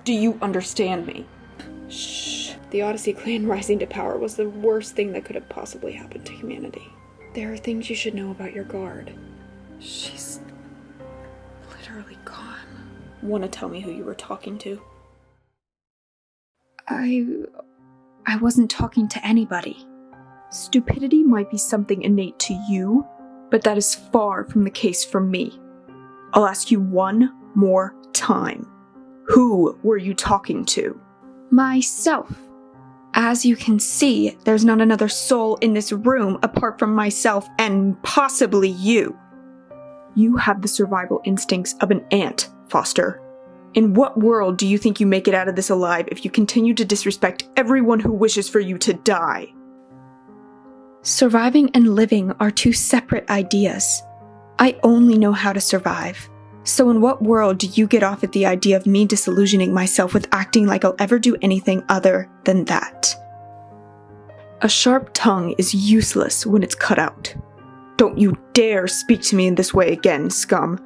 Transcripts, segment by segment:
Do you understand me? Shh. The Odyssey clan rising to power was the worst thing that could have possibly happened to humanity. There are things you should know about your guard. She's literally gone. Want to tell me who you were talking to? I wasn't talking to anybody. Stupidity might be something innate to you, but that is far from the case for me. I'll ask you one more time. Who were you talking to? Myself. As you can see, there's not another soul in this room apart from myself and possibly you. You have the survival instincts of an ant, Foster. In what world do you think you make it out of this alive if you continue to disrespect everyone who wishes for you to die? Surviving and living are two separate ideas. I only know how to survive. So in what world do you get off at the idea of me disillusioning myself with acting like I'll ever do anything other than that? A sharp tongue is useless when it's cut out. Don't you dare speak to me in this way again, scum.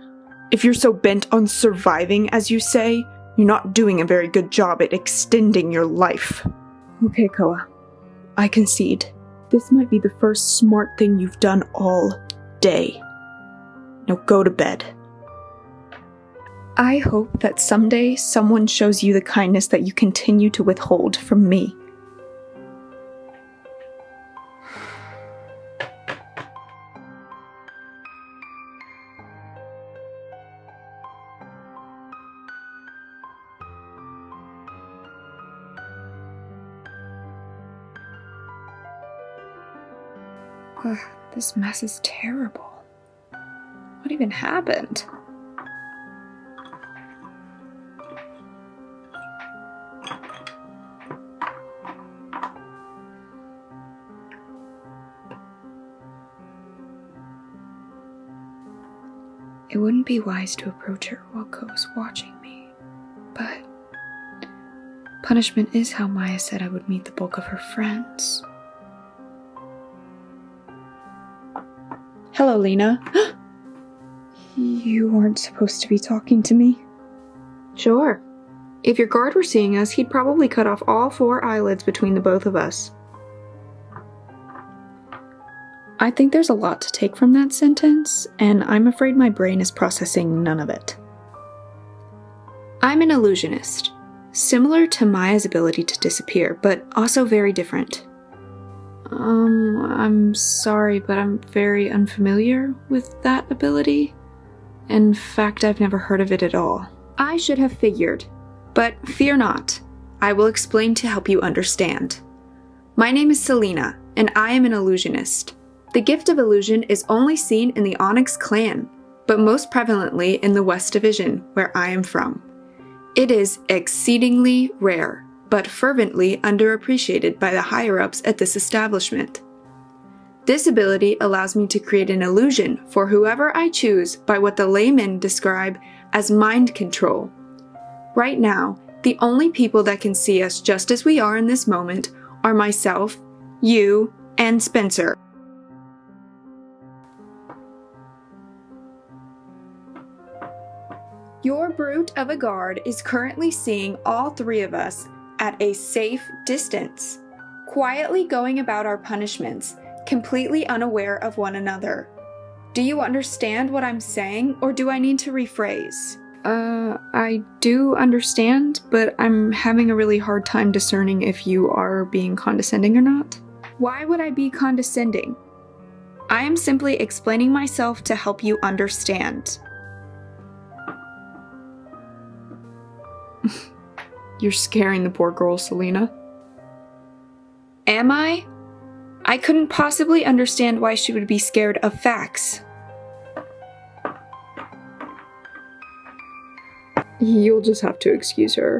If you're so bent on surviving, as you say, you're not doing a very good job at extending your life. Okay, Koa. I concede. This might be the first smart thing you've done all day. Now go to bed. I hope that someday someone shows you the kindness that you continue to withhold from me. This mess is terrible. What even happened? It wouldn't be wise to approach her while Ko was watching me, but punishment is how Maya said I would meet the bulk of her friends. Hello, Lena. You weren't supposed to be talking to me. Sure. If your guard were seeing us, he'd probably cut off all 4 eyelids between the both of us. I think there's a lot to take from that sentence, and I'm afraid my brain is processing none of it. I'm an illusionist, similar to Maya's ability to disappear, but also very different. I'm sorry, but I'm very unfamiliar with that ability. In fact, I've never heard of it at all. I should have figured, but fear not. I will explain to help you understand. My name is Selena, and I am an illusionist. The gift of illusion is only seen in the Onyx clan, but most prevalently in the West Division, where I am from. It is exceedingly rare, but fervently underappreciated by the higher-ups at this establishment. This ability allows me to create an illusion for whoever I choose by what the laymen describe as mind control. Right now, the only people that can see us just as we are in this moment are myself, you, and Spencer. Your brute of a guard is currently seeing all 3 of us at a safe distance, quietly going about our punishments, completely unaware of one another. Do you understand what I'm saying, or do I need to rephrase? I do understand, but I'm having a really hard time discerning if you are being condescending or not. Why would I be condescending? I am simply explaining myself to help you understand. You're scaring the poor girl, Selena. Am I? I couldn't possibly understand why she would be scared of facts. You'll just have to excuse her.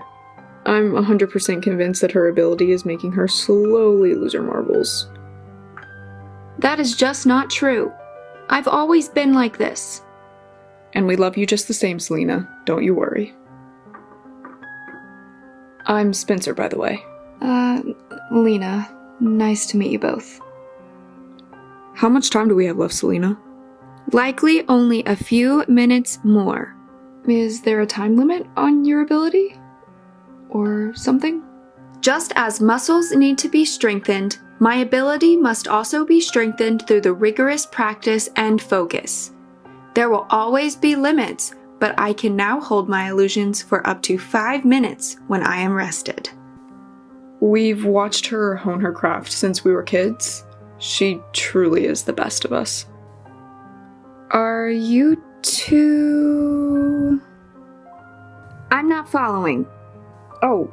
I'm 100% convinced that her ability is making her slowly lose her marbles. That is just not true. I've always been like this. And we love you just the same, Selena. Don't you worry. I'm Spencer, by the way. Lena. Nice to meet you both. How much time do we have left, Selena? Likely only a few minutes more. Is there a time limit on your ability? or something? Just as muscles need to be strengthened, my ability must also be strengthened through the rigorous practice and focus. There will always be limits, but I can now hold my illusions for up to 5 minutes when I am rested. We've watched her hone her craft since we were kids. She truly is the best of us. Are you two... I'm not following. Oh,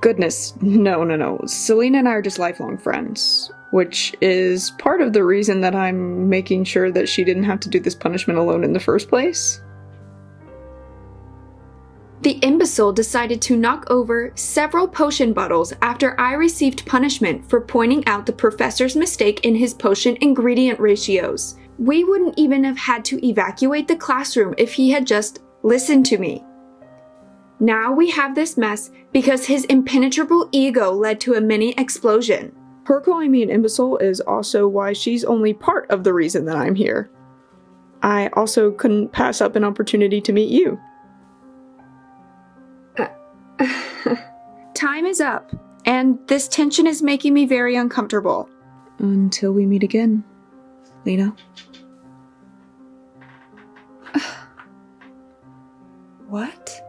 goodness, no. Selena and I are just lifelong friends, which is part of the reason that I'm making sure that she didn't have to do this punishment alone in the first place. The imbecile decided to knock over several potion bottles after I received punishment for pointing out the professor's mistake in his potion ingredient ratios. We wouldn't even have had to evacuate the classroom if he had just listened to me. Now we have this mess because his impenetrable ego led to a mini explosion. Her calling me an imbecile is also why she's only part of the reason that I'm here. I also couldn't pass up an opportunity to meet you. Time is up, and this tension is making me very uncomfortable. Until we meet again, Lena. What?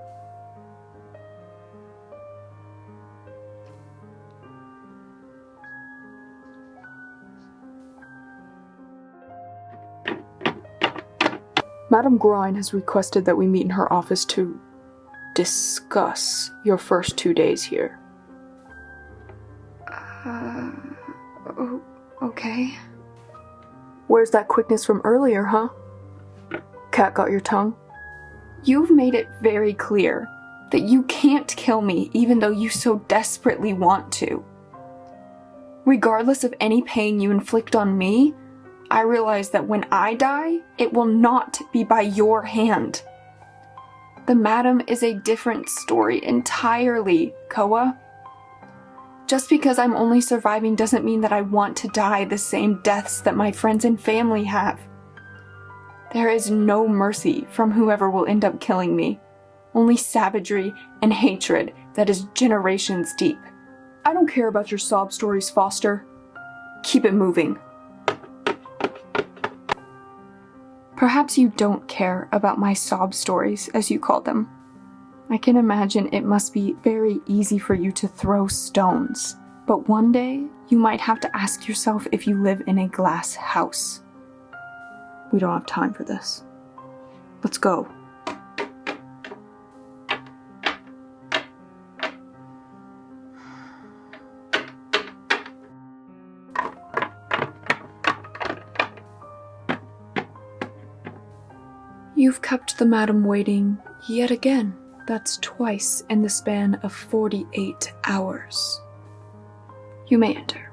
Madame Grine has requested that we meet in her office to discuss your first 2 days here. Okay. Where's that quickness from earlier, huh? Cat got your tongue? You've made it very clear that you can't kill me even though you so desperately want to. Regardless of any pain you inflict on me, I realize that when I die, it will not be by your hand. The Madam is a different story entirely, Koa. Just because I'm only surviving doesn't mean that I want to die the same deaths that my friends and family have. There is no mercy from whoever will end up killing me. Only savagery and hatred that is generations deep. I don't care about your sob stories, Foster. Keep it moving. Perhaps you don't care about my sob stories, as you call them. I can imagine it must be very easy for you to throw stones, but one day you might have to ask yourself if you live in a glass house. We don't have time for this. Let's go. You've kept the Madam waiting yet again. That's twice in the span of 48 hours. You may enter.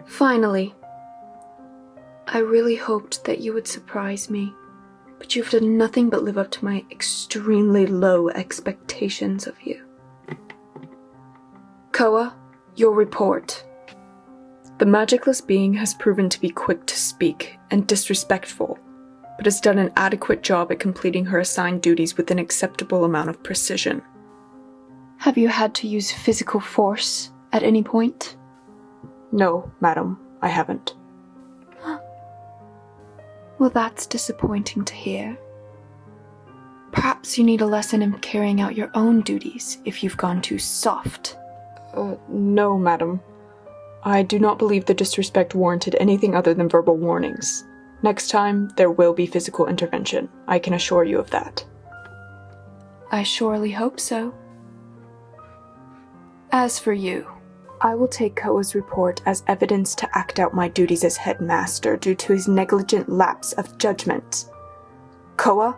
Finally. I really hoped that you would surprise me, but you've done nothing but live up to my extremely low expectations of you. Koa, your report. The magicless being has proven to be quick to speak and disrespectful, but has done an adequate job at completing her assigned duties with an acceptable amount of precision. Have you had to use physical force at any point? No, madam, I haven't. Well, that's disappointing to hear. Perhaps you need a lesson in carrying out your own duties if you've gone too soft. No, madam. I do not believe the disrespect warranted anything other than verbal warnings. Next time, there will be physical intervention. I can assure you of that. I surely hope so. As for you, I will take Koa's report as evidence to act out my duties as headmaster due to his negligent lapse of judgment. Koa,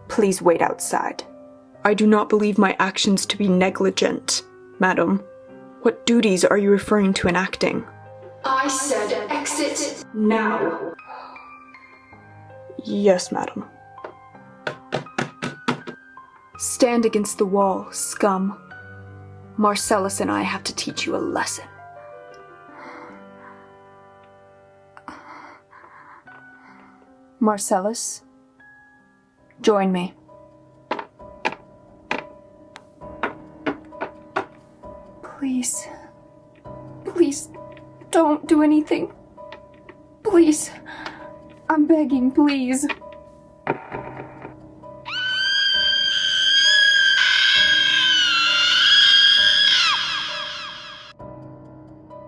please wait outside. I do not believe my actions to be negligent, madam. What duties are you referring to enacting? I said exit now. Yes, madam. Stand against the wall, scum. Marcellus and I have to teach you a lesson. Marcellus, join me. Please, please, don't do anything. Please, I'm begging, please.